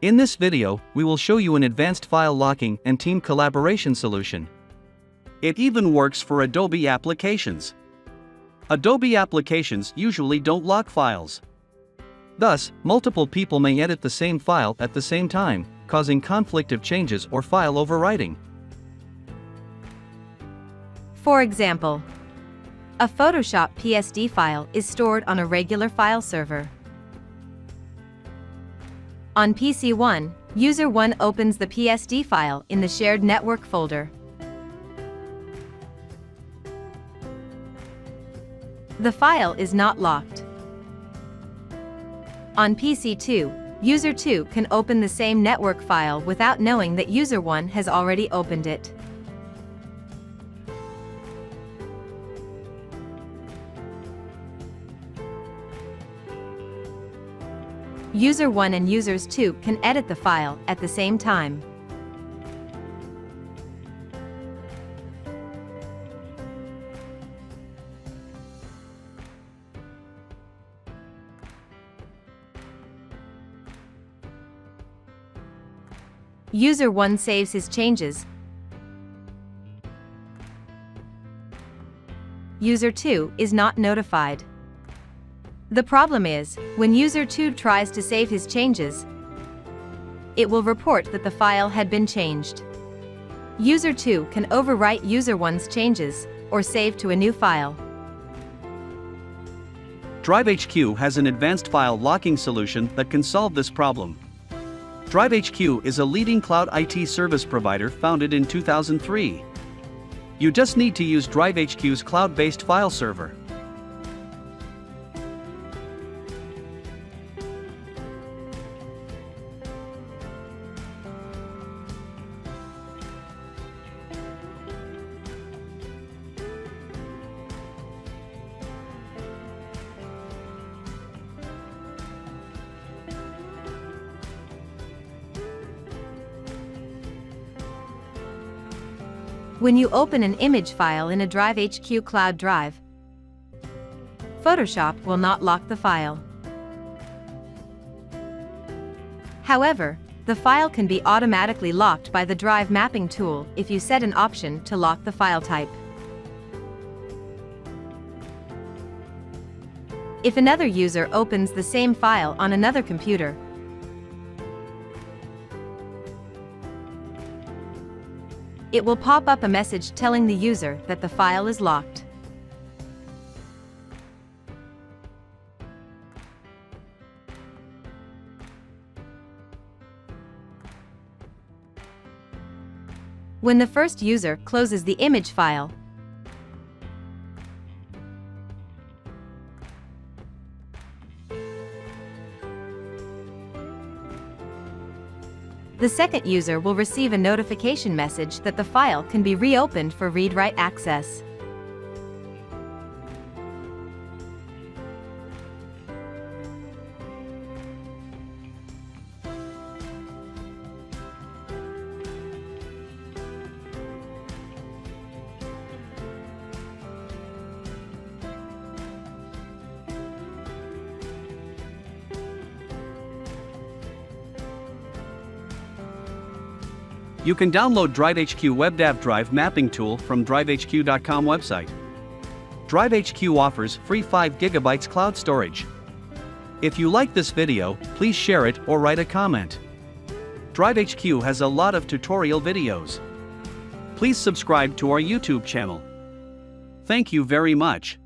In this video, we will show you an advanced file locking and team collaboration solution. It even works for Adobe Applications. Adobe Applications usually don't lock files. Thus, multiple people may edit the same file at the same time, causing conflict of changes or file overwriting. For example, a Photoshop PSD file is stored on a regular file server. On PC 1, User 1 opens the PSD file in the shared network folder. The file is not locked. On PC 2, User 2 can open the same network file without knowing that User 1 has already opened it. User 1 and Users 2 can edit the file at the same time. User 1 saves his changes. User 2 is not notified. The problem is, when User 2 tries to save his changes, it will report that the file had been changed. User 2 can overwrite User 1's changes, or save to a new file. DriveHQ has an advanced file locking solution that can solve this problem. DriveHQ is a leading cloud IT service provider founded in 2003. You just need to use DriveHQ's cloud-based file server. When you open an image file in a DriveHQ Cloud Drive, Photoshop will not lock the file. However, the file can be automatically locked by the Drive Mapping tool if you set an option to lock the file type. If another user opens the same file on another computer, it will pop up a message telling the user that the file is locked. When the first user closes the image file, the second user will receive a notification message that the file can be reopened for read-write access. You can download DriveHQ WebDAV Drive Mapping Tool from drivehq.com website. DriveHQ offers free 5 GB cloud storage. If you like this video, please share it or write a comment. DriveHQ has a lot of tutorial videos. Please subscribe to our YouTube channel. Thank you very much.